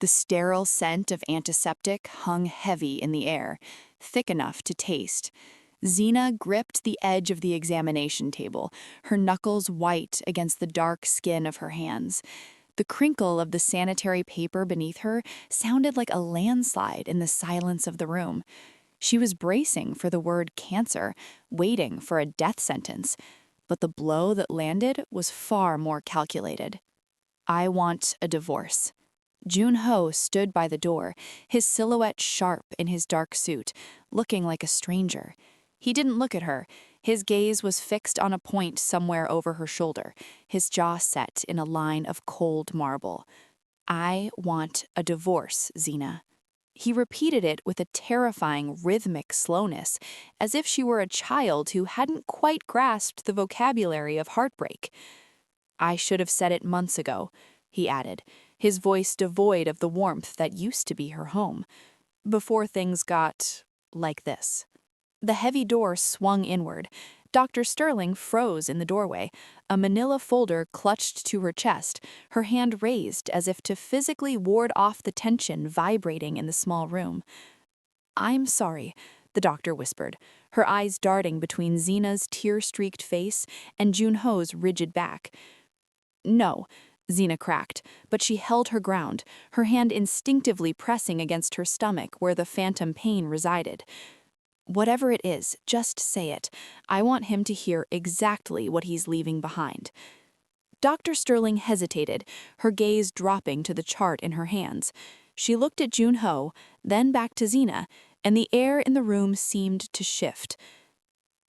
The sterile scent of antiseptic hung heavy in the air, thick enough to taste. Zena gripped the edge of the examination table, her knuckles white against the dark skin of her hands. The crinkle of the sanitary paper beneath her sounded like a landslide in the silence of the room. She was bracing for the word cancer, waiting for a death sentence. But the blow that landed was far more calculated. I want a divorce. Jun-ho stood by the door, his silhouette sharp in his dark suit, looking like a stranger. He didn't look at her. His gaze was fixed on a point somewhere over her shoulder, his jaw set in a line of cold marble. I want a divorce, Zena. He repeated it with a terrifying rhythmic slowness, as if she were a child who hadn't quite grasped the vocabulary of heartbreak. I should have said it months ago, he added, his voice devoid of the warmth that used to be her home, before things got like this. The heavy door swung inward. Dr. Sterling froze in the doorway, a manila folder clutched to her chest, her hand raised as if to physically ward off the tension vibrating in the small room. "I'm sorry," the doctor whispered, her eyes darting between Zena's tear-streaked face and Jun-ho's rigid back. "No," Zena cracked, but she held her ground, her hand instinctively pressing against her stomach where the phantom pain resided. "Whatever it is, just say it. I want him to hear exactly what he's leaving behind." Dr. Sterling hesitated, her gaze dropping to the chart in her hands. She looked at Jun-ho, then back to Zena, and the air in the room seemed to shift.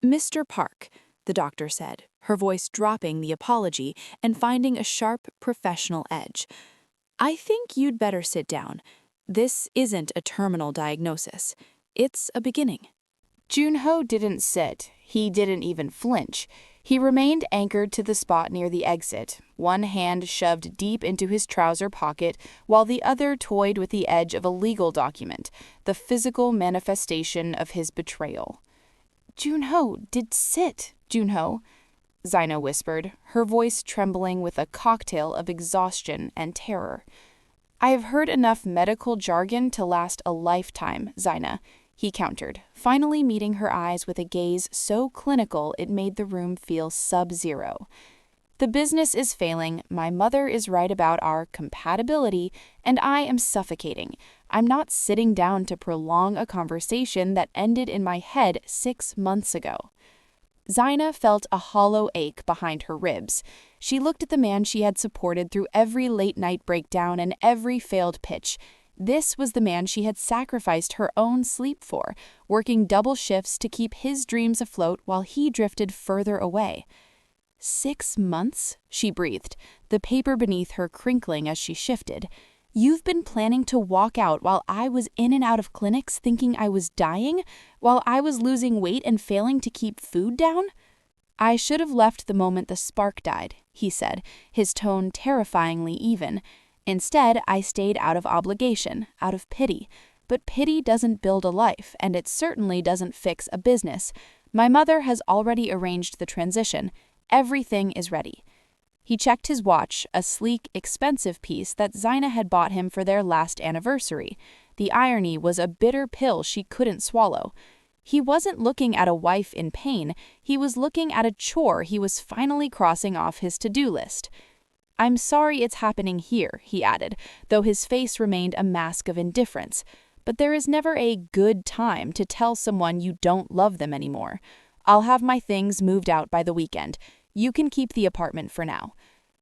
"Mr. Park," the doctor said, her voice dropping the apology and finding a sharp, professional edge. "I think you'd better sit down. This isn't a terminal diagnosis. It's a beginning." Jun-ho didn't sit. He didn't even flinch. He remained anchored to the spot near the exit, one hand shoved deep into his trouser pocket while the other toyed with the edge of a legal document, the physical manifestation of his betrayal. "Jun-ho, sit, Jun-ho," Zena whispered, her voice trembling with a cocktail of exhaustion and terror. "I have heard enough medical jargon to last a lifetime, Zena," he countered, finally meeting her eyes with a gaze so clinical it made the room feel sub-zero. "The business is failing, my mother is right about our compatibility, and I am suffocating. I'm not sitting down to prolong a conversation that ended in my head 6 months ago." Zena felt a hollow ache behind her ribs. She looked at the man she had supported through every late-night breakdown and every failed pitch. This was the man she had sacrificed her own sleep for, working double shifts to keep his dreams afloat while he drifted further away. 6 months, she breathed, the paper beneath her crinkling as she shifted. "You've been planning to walk out while I was in and out of clinics thinking I was dying, while I was losing weight and failing to keep food down?" "I should have left the moment the spark died," he said, his tone terrifyingly even. "Instead, I stayed out of obligation, out of pity. But pity doesn't build a life, and it certainly doesn't fix a business. My mother has already arranged the transition. Everything is ready." He checked his watch, a sleek, expensive piece that Zena had bought him for their last anniversary. The irony was a bitter pill she couldn't swallow. He wasn't looking at a wife in pain, he was looking at a chore he was finally crossing off his to-do list. "I'm sorry it's happening here," he added, though his face remained a mask of indifference. "But there is never a good time to tell someone you don't love them anymore. I'll have my things moved out by the weekend. You can keep the apartment for now."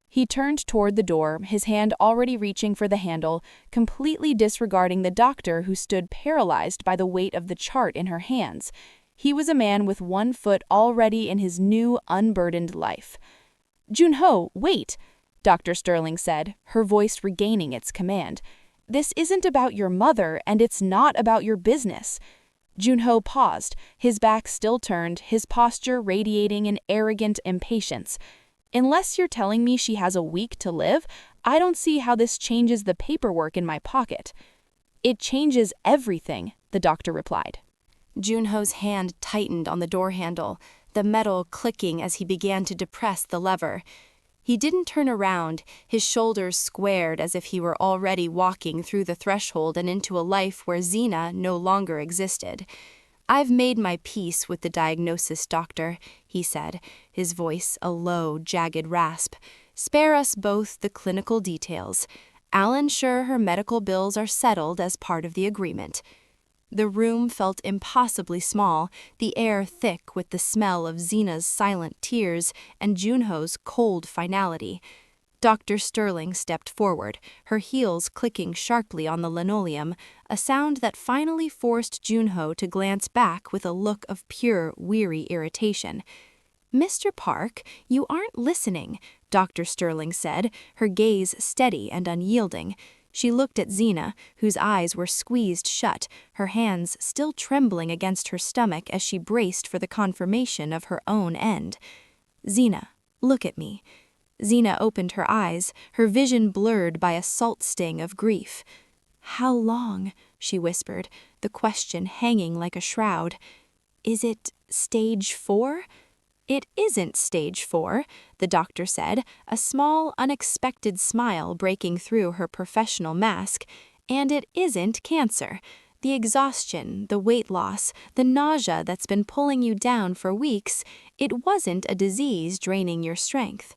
He turned toward the door, his hand already reaching for the handle, completely disregarding the doctor who stood paralyzed by the weight of the chart in her hands. He was a man with one foot already in his new, unburdened life. "Jun-ho, wait!" Dr. Sterling said, her voice regaining its command. "This isn't about your mother, and it's not about your business." Jun-ho paused, his back still turned, his posture radiating an arrogant impatience. "Unless you're telling me she has a week to live, I don't see how this changes the paperwork in my pocket." "It changes everything," the doctor replied. Jun-ho's hand tightened on the door handle, the metal clicking as he began to depress the lever. He didn't turn around, his shoulders squared as if he were already walking through the threshold and into a life where Zena no longer existed. "I've made my peace with the diagnosis, doctor," he said, his voice a low, jagged rasp. "Spare us both the clinical details. I'll ensure her medical bills are settled as part of the agreement." The room felt impossibly small, the air thick with the smell of Zena's silent tears and Junho's cold finality. Dr. Sterling stepped forward, her heels clicking sharply on the linoleum, a sound that finally forced Junho to glance back with a look of pure, weary irritation. "Mr. Park, you aren't listening," Dr. Sterling said, her gaze steady and unyielding. She looked at Zena, whose eyes were squeezed shut, her hands still trembling against her stomach as she braced for the confirmation of her own end. "Zena, look at me." Zena opened her eyes, her vision blurred by a salt sting of grief. "How long?" she whispered, the question hanging like a shroud. "Is it stage 4? "It isn't stage 4, the doctor said, a small, unexpected smile breaking through her professional mask. "And it isn't cancer. The exhaustion, the weight loss, the nausea that's been pulling you down for weeks, it wasn't a disease draining your strength."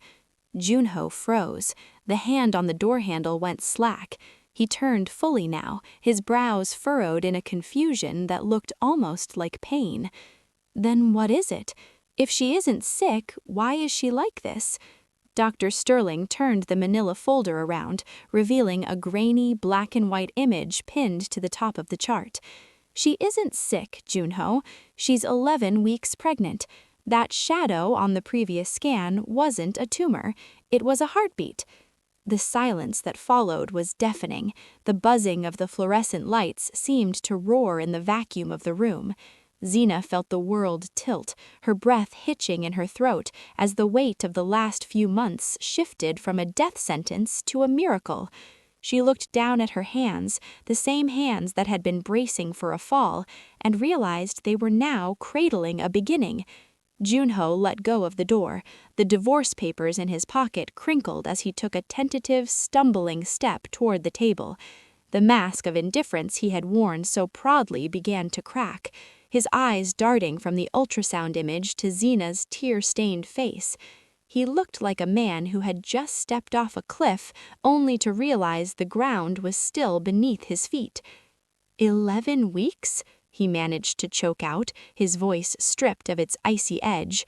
Junho froze. The hand on the door handle went slack. He turned fully now, his brows furrowed in a confusion that looked almost like pain. "Then what is it? If she isn't sick, why is she like this?" Dr. Sterling turned the manila folder around, revealing a grainy black and white image pinned to the top of the chart. "She isn't sick, Junho. She's 11 weeks pregnant. That shadow on the previous scan wasn't a tumor. It was a heartbeat." The silence that followed was deafening. The buzzing of the fluorescent lights seemed to roar in the vacuum of the room. Zena felt the world tilt, her breath hitching in her throat as the weight of the last few months shifted from a death sentence to a miracle. She looked down at her hands, the same hands that had been bracing for a fall, and realized they were now cradling a beginning. Junho let go of the door. The divorce papers in his pocket crinkled as he took a tentative, stumbling step toward the table. The mask of indifference he had worn so proudly began to crack, his eyes darting from the ultrasound image to Zena's tear-stained face. He looked like a man who had just stepped off a cliff only to realize the ground was still beneath his feet. 11 weeks? He managed to choke out, his voice stripped of its icy edge.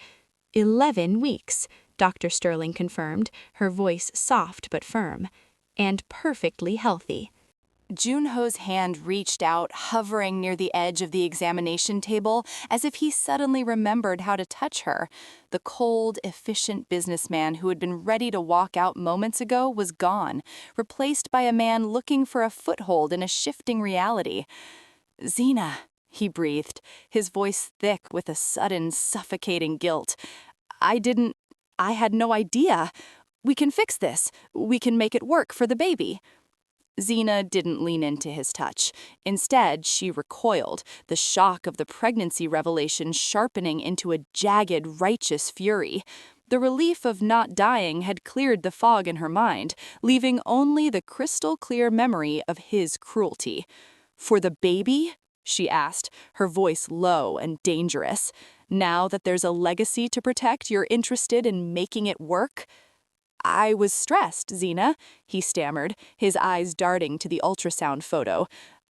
11 weeks, Dr. Sterling confirmed, her voice soft but firm. And perfectly healthy. Junho's hand reached out, hovering near the edge of the examination table, as if he suddenly remembered how to touch her. The cold, efficient businessman who had been ready to walk out moments ago was gone, replaced by a man looking for a foothold in a shifting reality. "Zena," he breathed, his voice thick with a sudden, suffocating guilt. I had no idea. We can fix this. We can make it work for the baby." Zena didn't lean into his touch. Instead, she recoiled, the shock of the pregnancy revelation sharpening into a jagged, righteous fury. The relief of not dying had cleared the fog in her mind, leaving only the crystal-clear memory of his cruelty. "For the baby?" she asked, her voice low and dangerous. "Now that there's a legacy to protect, you're interested in making it work?" "I was stressed, Zena," he stammered, his eyes darting to the ultrasound photo.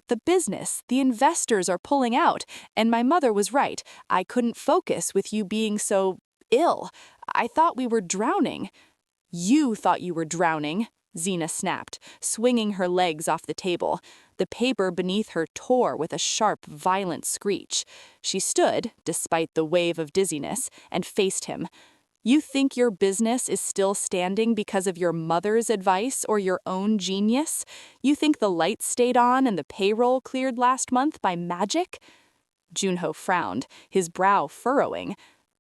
"The business, the investors are pulling out, and my mother was right. I couldn't focus with you being so ill. I thought we were drowning." "You thought you were drowning," Zena snapped, swinging her legs off the table. The paper beneath her tore with a sharp, violent screech. She stood, despite the wave of dizziness, and faced him. "You think your business is still standing because of your mother's advice or your own genius? You think the lights stayed on and the payroll cleared last month by magic?" Junho frowned, his brow furrowing.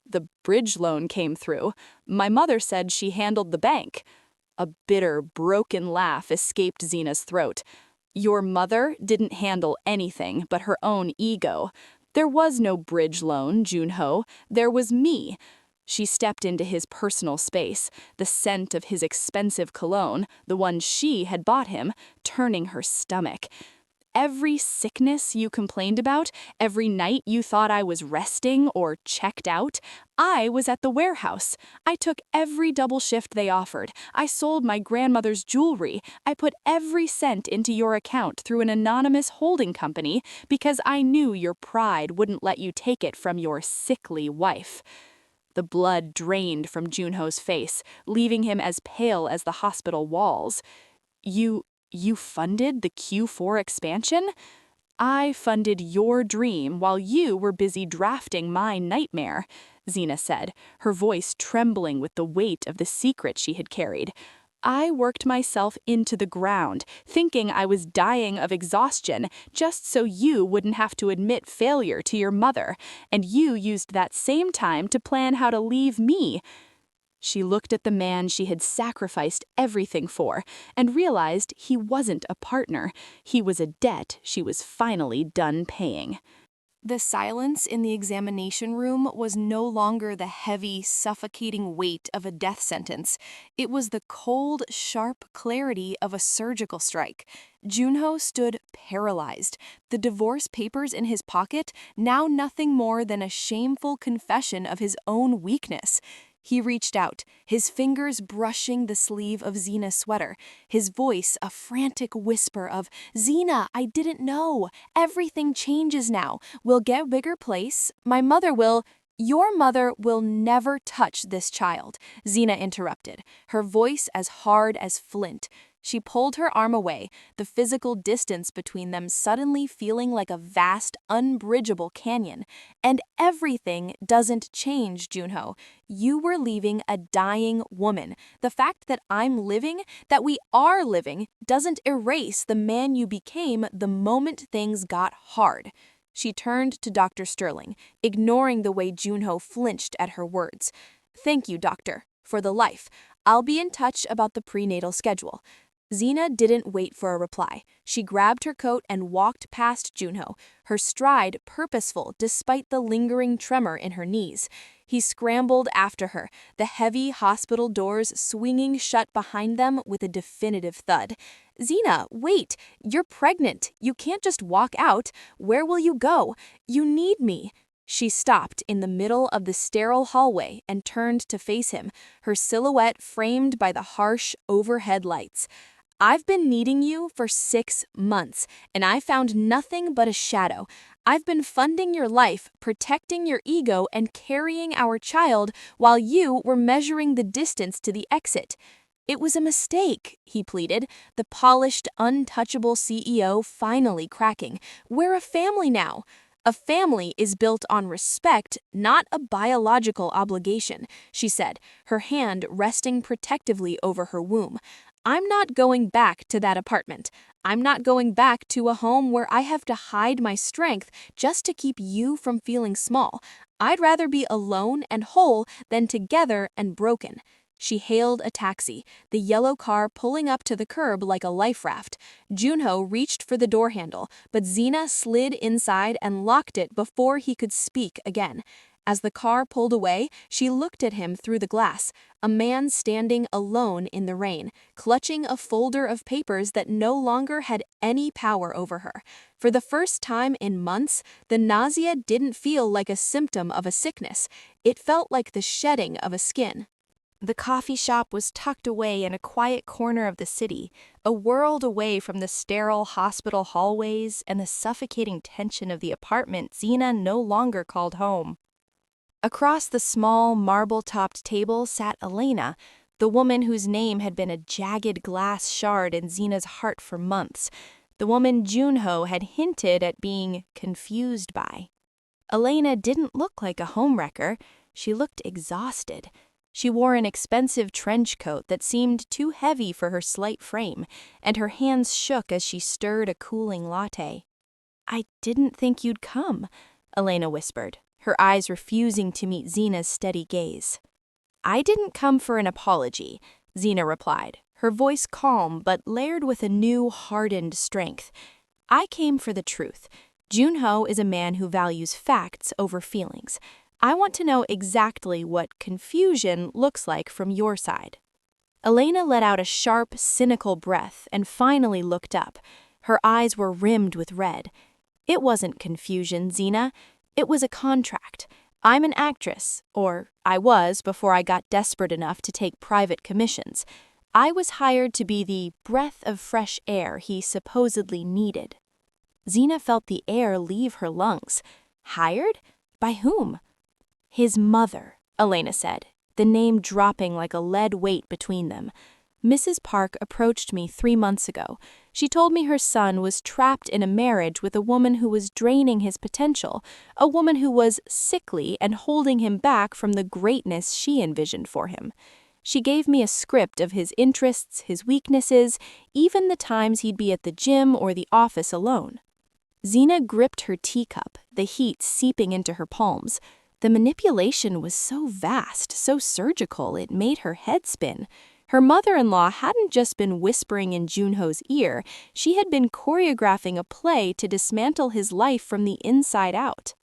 "The bridge loan came through. My mother said she handled the bank." A bitter, broken laugh escaped Zena's throat. "Your mother didn't handle anything but her own ego. There was no bridge loan, Junho. There was me. She stepped into his personal space, the scent of his expensive cologne, the one she had bought him, turning her stomach. Every sickness you complained about, every night you thought I was resting or checked out, I was at the warehouse. I took every double shift they offered. I sold my grandmother's jewelry. I put every cent into your account through an anonymous holding company because I knew your pride wouldn't let you take it from your sickly wife. The blood drained from Junho's face, leaving him as pale as the hospital walls. You funded the Q4 expansion? I funded your dream while you were busy drafting my nightmare, Zena said, her voice trembling with the weight of the secret she had carried. I worked myself into the ground, thinking I was dying of exhaustion, just so you wouldn't have to admit failure to your mother, and you used that same time to plan how to leave me. She looked at the man she had sacrificed everything for and realized he wasn't a partner. He was a debt she was finally done paying. The silence in the examination room was no longer the heavy, suffocating weight of a death sentence. It was the cold, sharp clarity of a surgical strike. Junho stood paralyzed, the divorce papers in his pocket now nothing more than a shameful confession of his own weakness. He reached out, his fingers brushing the sleeve of Zena's sweater, his voice a frantic whisper of, "Zena, I didn't know. Everything changes now. We'll get a bigger place. My mother will—" "Your mother will never touch this child," Zena interrupted, her voice as hard as flint. She pulled her arm away, the physical distance between them suddenly feeling like a vast, unbridgeable canyon. "And everything doesn't change, Junho. You were leaving a dying woman. The fact that I'm living, that we are living, doesn't erase the man you became the moment things got hard." She turned to Dr. Sterling, ignoring the way Junho flinched at her words. "Thank you, doctor, for the life. I'll be in touch about the prenatal schedule." Zena didn't wait for a reply. She grabbed her coat and walked past Junho, her stride purposeful despite the lingering tremor in her knees. He scrambled after her, the heavy hospital doors swinging shut behind them with a definitive thud. "Zena, wait! You're pregnant. You can't just walk out. Where will you go? You need me." She stopped in the middle of the sterile hallway and turned to face him, her silhouette framed by the harsh overhead lights. "I've been needing you for 6 months, and I found nothing but a shadow. I've been funding your life, protecting your ego, and carrying our child while you were measuring the distance to the exit." "It was a mistake," he pleaded, the polished, untouchable CEO finally cracking. "We're a family now." "A family is built on respect, not a biological obligation," she said, her hand resting protectively over her womb. "I'm not going back to that apartment. I'm not going back to a home where I have to hide my strength just to keep you from feeling small. I'd rather be alone and whole than together and broken." She hailed a taxi, the yellow car pulling up to the curb like a life raft. Junho reached for the door handle, but Zena slid inside and locked it before he could speak again. As the car pulled away, she looked at him through the glass, a man standing alone in the rain, clutching a folder of papers that no longer had any power over her. For the first time in months, the nausea didn't feel like a symptom of a sickness. It felt like the shedding of a skin. The coffee shop was tucked away in a quiet corner of the city, a world away from the sterile hospital hallways and the suffocating tension of the apartment Zena no longer called home. Across the small, marble-topped table sat Elena, the woman whose name had been a jagged glass shard in Zena's heart for months, the woman Junho had hinted at being confused by. Elena didn't look like a homewrecker. She looked exhausted. She wore an expensive trench coat that seemed too heavy for her slight frame, and her hands shook as she stirred a cooling latte. "I didn't think you'd come," Elena whispered, her eyes refusing to meet Zena's steady gaze. "I didn't come for an apology," Zena replied, her voice calm but layered with a new, hardened strength. "I came for the truth. Junho is a man who values facts over feelings. I want to know exactly what confusion looks like from your side." Elena let out a sharp, cynical breath and finally looked up. Her eyes were rimmed with red. "It wasn't confusion, Zena. It was a contract. I'm an actress, or I was before I got desperate enough to take private commissions. I was hired to be the breath of fresh air he supposedly needed." Zena felt the air leave her lungs. Hired? By whom? "His mother," Elena said, the name dropping like a lead weight between them. "Mrs. Park approached me 3 months ago. She told me her son was trapped in a marriage with a woman who was draining his potential, a woman who was sickly and holding him back from the greatness she envisioned for him. She gave me a script of his interests, his weaknesses, even the times he'd be at the gym or the office alone." Zena gripped her teacup, the heat seeping into her palms. The manipulation was so vast, so surgical, it made her head spin. Her mother-in-law hadn't just been whispering in Junho's ear, she had been choreographing a play to dismantle his life from the inside out.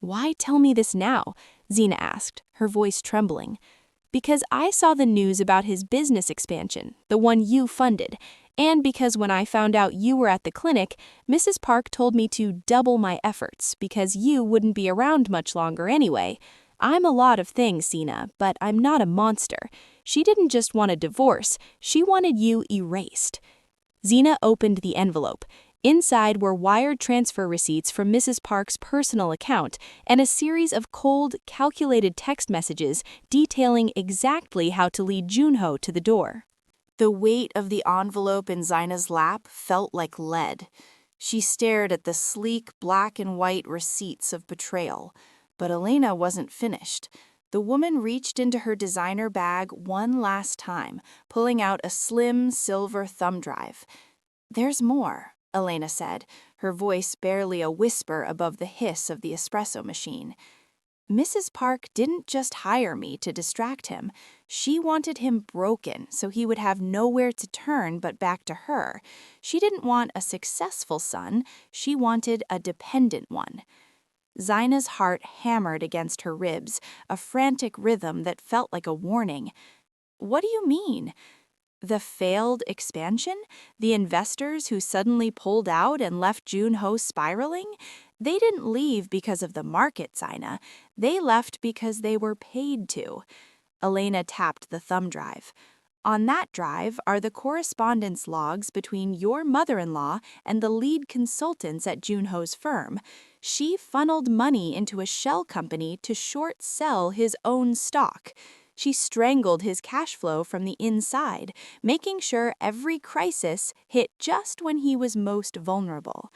"Why tell me this now?" Zena asked, her voice trembling. "Because I saw the news about his business expansion, the one you funded, and because when I found out you were at the clinic, Mrs. Park told me to double my efforts because you wouldn't be around much longer anyway. I'm a lot of things, Zena, but I'm not a monster. She didn't just want a divorce, she wanted you erased." Zena opened the envelope. Inside were wire transfer receipts from Mrs. Park's personal account and a series of cold, calculated text messages detailing exactly how to lead Junho to the door. The weight of the envelope in Zena's lap felt like lead. She stared at the sleek black and white receipts of betrayal, but Elena wasn't finished. The woman reached into her designer bag one last time, pulling out a slim silver thumb drive. "There's more," Elena said, her voice barely a whisper above the hiss of the espresso machine. "Mrs. Park didn't just hire me to distract him. She wanted him broken so he would have nowhere to turn but back to her. She didn't want a successful son, she wanted a dependent one." Zena's heart hammered against her ribs, a frantic rhythm that felt like a warning. "What do you mean? The failed expansion? The investors who suddenly pulled out and left Junho spiraling? They didn't leave because of the market, Zena. They left because they were paid to." Elena tapped the thumb drive. "On that drive are the correspondence logs between your mother-in-law and the lead consultants at Junho's firm. She funneled money into a shell company to short sell his own stock. She strangled his cash flow from the inside, making sure every crisis hit just when he was most vulnerable."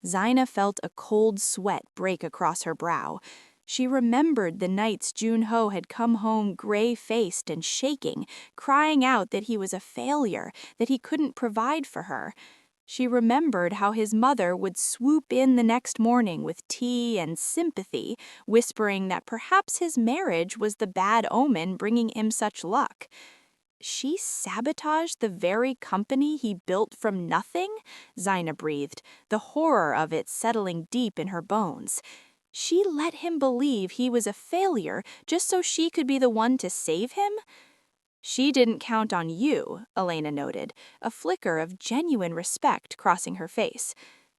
Zena felt a cold sweat break across her brow. She remembered the nights Junho had come home gray-faced and shaking, crying out that he was a failure, that he couldn't provide for her. She remembered how his mother would swoop in the next morning with tea and sympathy, whispering that perhaps his marriage was the bad omen bringing him such luck. She sabotaged the very company he built from nothing? Zena breathed, the horror of it settling deep in her bones. She let him believe he was a failure just so she could be the one to save him? "She didn't count on you," Elena noted, a flicker of genuine respect crossing her face.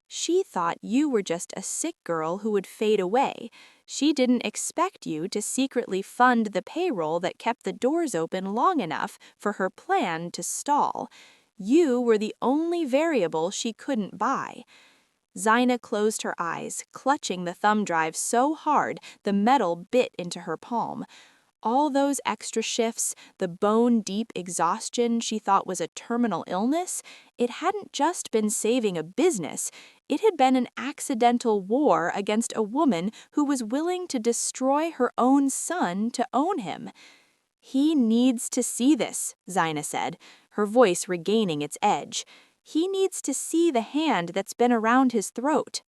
"She thought you were just a sick girl who would fade away. She didn't expect you to secretly fund the payroll that kept the doors open long enough for her plan to stall. You were the only variable she couldn't buy." Zena closed her eyes, clutching the thumb drive so hard the metal bit into her palm. All those extra shifts, the bone-deep exhaustion she thought was a terminal illness, it hadn't just been saving a business, it had been an accidental war against a woman who was willing to destroy her own son to own him. "He needs to see this," Zena said, her voice regaining its edge. "He needs to see the hand that's been around his throat."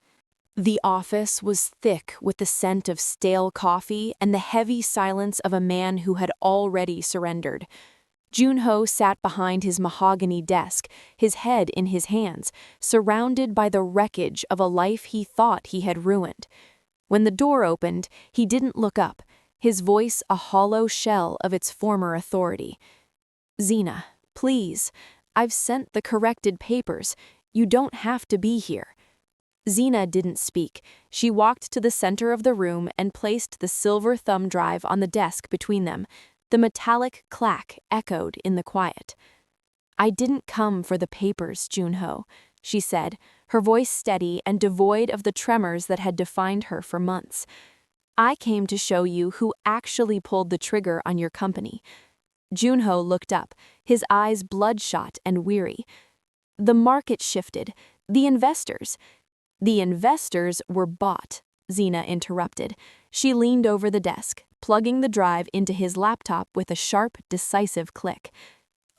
The office was thick with the scent of stale coffee and the heavy silence of a man who had already surrendered. Junho sat behind his mahogany desk, his head in his hands, surrounded by the wreckage of a life he thought he had ruined. When the door opened, he didn't look up, his voice a hollow shell of its former authority. "Zena, please. I've sent the corrected papers. You don't have to be here." Zena didn't speak. She walked to the center of the room and placed the silver thumb drive on the desk between them. The metallic clack echoed in the quiet. "I didn't come for the papers, Junho," she said, her voice steady and devoid of the tremors that had defined her for months. "I came to show you who actually pulled the trigger on your company." Junho looked up, his eyes bloodshot and weary. "The market shifted. The investors." "The investors were bought," Zena interrupted. She leaned over the desk, plugging the drive into his laptop with a sharp, decisive click.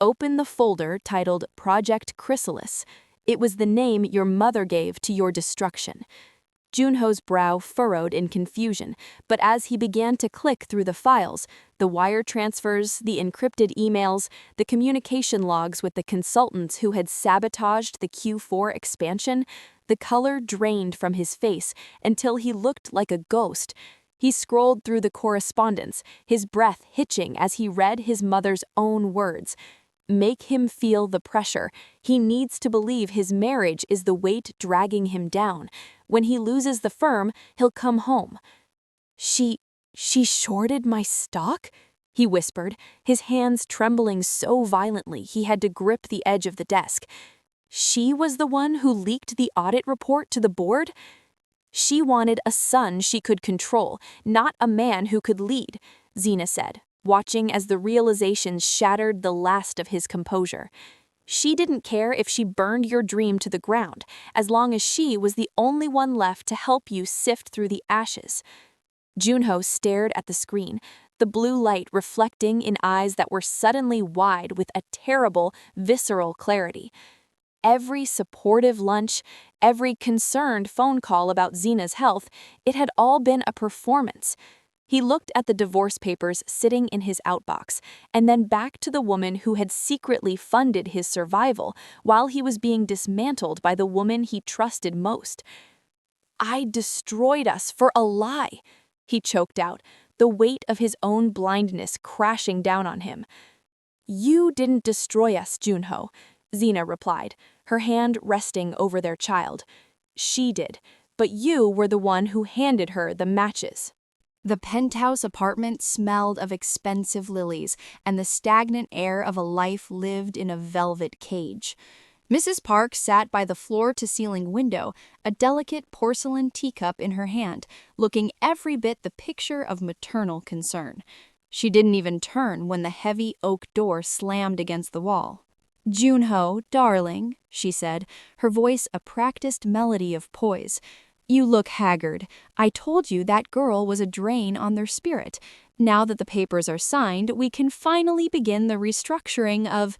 "Open the folder titled Project Chrysalis. It was the name your mother gave to your destruction." Junho's brow furrowed in confusion, but as he began to click through the files, the wire transfers, the encrypted emails, the communication logs with the consultants who had sabotaged the Q4 expansion, the color drained from his face until he looked like a ghost. He scrolled through the correspondence, his breath hitching as he read his mother's own words. Make him feel the pressure. He needs to believe his marriage is the weight dragging him down. When he loses the firm, he'll come home. She shorted my stock?" he whispered, his hands trembling so violently he had to grip the edge of the desk. "She was the one who leaked the audit report to the board?" "She wanted a son she could control, not a man who could lead," Zena said, watching as the realization shattered the last of his composure. "She didn't care if she burned your dream to the ground, as long as she was the only one left to help you sift through the ashes." Junho stared at the screen, the blue light reflecting in eyes that were suddenly wide with a terrible, visceral clarity. Every supportive lunch, every concerned phone call about Zena's health, it had all been a performance. He looked at the divorce papers sitting in his outbox, and then back to the woman who had secretly funded his survival while he was being dismantled by the woman he trusted most. "I destroyed us for a lie," he choked out, the weight of his own blindness crashing down on him. "You didn't destroy us, Junho," Zena replied, her hand resting over their child. "She did, but you were the one who handed her the matches." The penthouse apartment smelled of expensive lilies and the stagnant air of a life lived in a velvet cage. Mrs. Park sat by the floor-to-ceiling window, a delicate porcelain teacup in her hand, looking every bit the picture of maternal concern. She didn't even turn when the heavy oak door slammed against the wall. "Junho, darling," she said, her voice a practiced melody of poise. "You look haggard. I told you that girl was a drain on their spirit. Now that the papers are signed, we can finally begin the restructuring of—"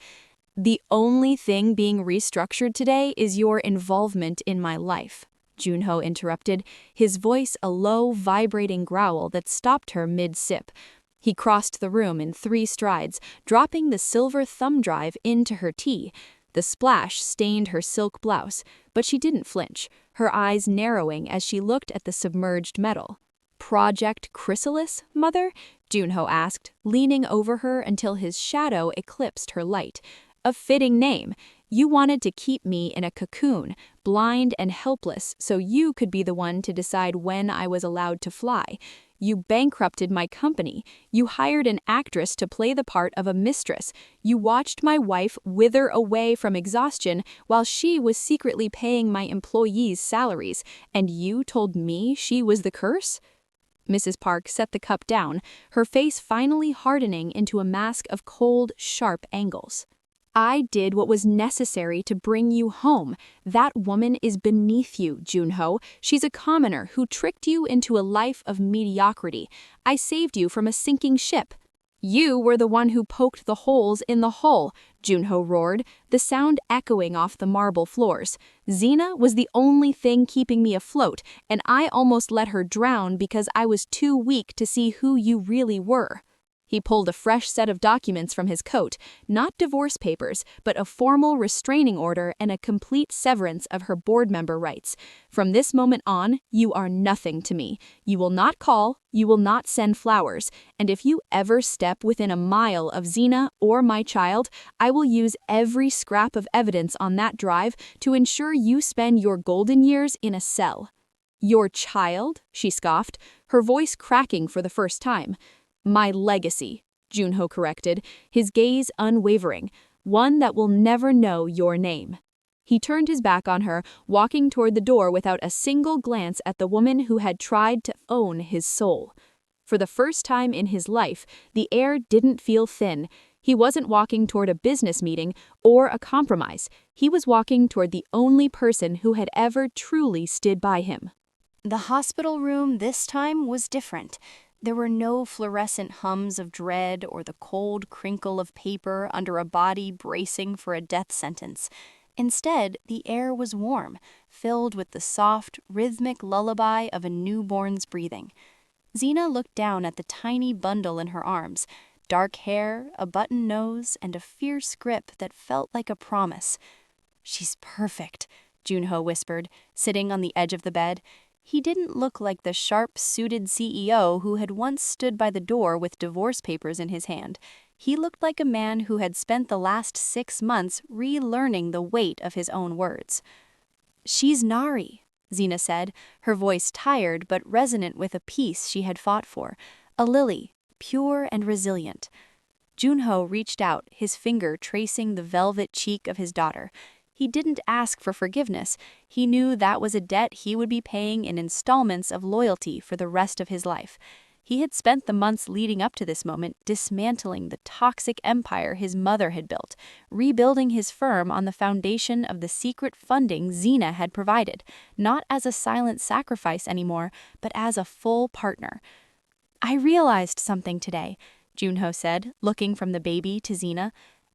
"The only thing being restructured today is your involvement in my life," Junho interrupted, his voice a low, vibrating growl that stopped her mid-sip. He crossed the room in 3 strides, dropping the silver thumb drive into her tea. The splash stained her silk blouse, but she didn't flinch, her eyes narrowing as she looked at the submerged metal. "Project Chrysalis, Mother?" Junho asked, leaning over her until his shadow eclipsed her light. "A fitting name. You wanted to keep me in a cocoon, blind and helpless, so you could be the one to decide when I was allowed to fly. You bankrupted my company. You hired an actress to play the part of a mistress. You watched my wife wither away from exhaustion while she was secretly paying my employees' salaries, and you told me she was the curse?" Mrs. Park set the cup down, her face finally hardening into a mask of cold, sharp angles. "I did what was necessary to bring you home. That woman is beneath you, Junho. She's a commoner who tricked you into a life of mediocrity. I saved you from a sinking ship." "You were the one who poked the holes in the hull," Junho roared, the sound echoing off the marble floors. "Zena was the only thing keeping me afloat, and I almost let her drown because I was too weak to see who you really were." He pulled a fresh set of documents from his coat, not divorce papers, but a formal restraining order and a complete severance of her board member rights. From this moment on, you are nothing to me. You will not call, you will not send flowers, and if you ever step within a mile of Zena or my child, I will use every scrap of evidence on that drive to ensure you spend your golden years in a cell. Your child? She scoffed, her voice cracking for the first time. My legacy, Junho corrected, his gaze unwavering, one that will never know your name. He turned his back on her, walking toward the door without a single glance at the woman who had tried to own his soul. For the first time in his life, the air didn't feel thin. He wasn't walking toward a business meeting or a compromise. He was walking toward the only person who had ever truly stood by him. The hospital room this time was different. There were no fluorescent hums of dread or the cold crinkle of paper under a body bracing for a death sentence. Instead, the air was warm, filled with the soft, rhythmic lullaby of a newborn's breathing. Zena looked down at the tiny bundle in her arms, dark hair, a button nose, and a fierce grip that felt like a promise. "She's perfect," Junho whispered, sitting on the edge of the bed. He didn't look like the sharp-suited CEO who had once stood by the door with divorce papers in his hand. He looked like a man who had spent the last 6 months relearning the weight of his own words. "She's Nari," Zena said, her voice tired but resonant with a peace she had fought for. A lily, pure and resilient. Junho reached out, his finger tracing the velvet cheek of his daughter. He didn't ask for forgiveness. He knew that was a debt he would be paying in installments of loyalty for the rest of his life. He had spent the months leading up to this moment dismantling the toxic empire his mother had built, rebuilding his firm on the foundation of the secret funding Zena had provided, not as a silent sacrifice anymore, but as a full partner. "I realized something today," Junho said, looking from the baby to Zena.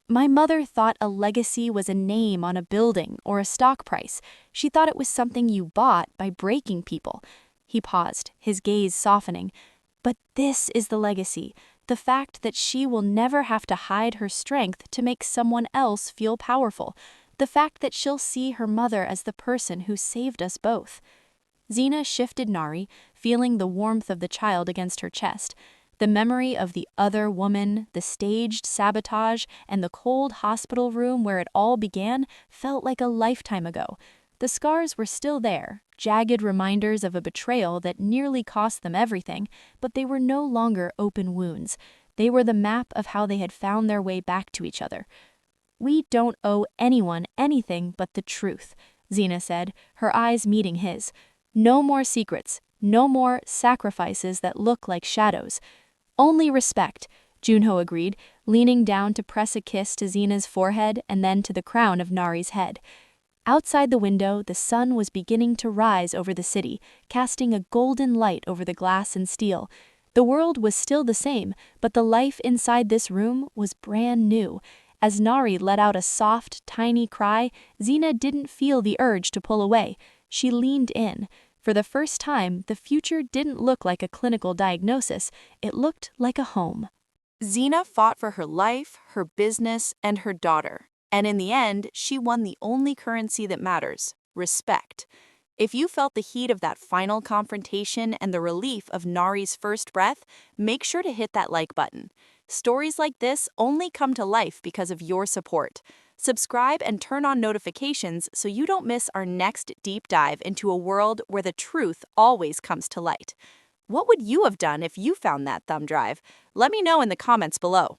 "My mother thought a legacy was a name on a building or a stock price. She thought it was something you bought by breaking people." He paused, his gaze softening. "But this is the legacy, the fact that she will never have to hide her strength to make someone else feel powerful, the fact that she'll see her mother as the person who saved us both." Zena shifted Nari, feeling the warmth of the child against her chest. The memory of the other woman, the staged sabotage, and the cold hospital room where it all began felt like a lifetime ago. The scars were still there, jagged reminders of a betrayal that nearly cost them everything, but they were no longer open wounds. They were the map of how they had found their way back to each other. "We don't owe anyone anything but the truth," Zena said, her eyes meeting his. "No more secrets, no more sacrifices that look like shadows. Only respect," Junho agreed, leaning down to press a kiss to Zena's forehead and then to the crown of Nari's head. Outside the window, the sun was beginning to rise over the city, casting a golden light over the glass and steel. The world was still the same, but the life inside this room was brand new. As Nari let out a soft, tiny cry, Zena didn't feel the urge to pull away. She leaned in. For the first time, the future didn't look like a clinical diagnosis, it looked like a home. Zena fought for her life, her business, and her daughter. And in the end, she won the only currency that matters: respect. If you felt the heat of that final confrontation and the relief of Nari's first breath, make sure to hit that like button. Stories like this only come to life because of your support. Subscribe and turn on notifications so you don't miss our next deep dive into a world where the truth always comes to light. What would you have done if you found that thumb drive? Let me know in the comments below.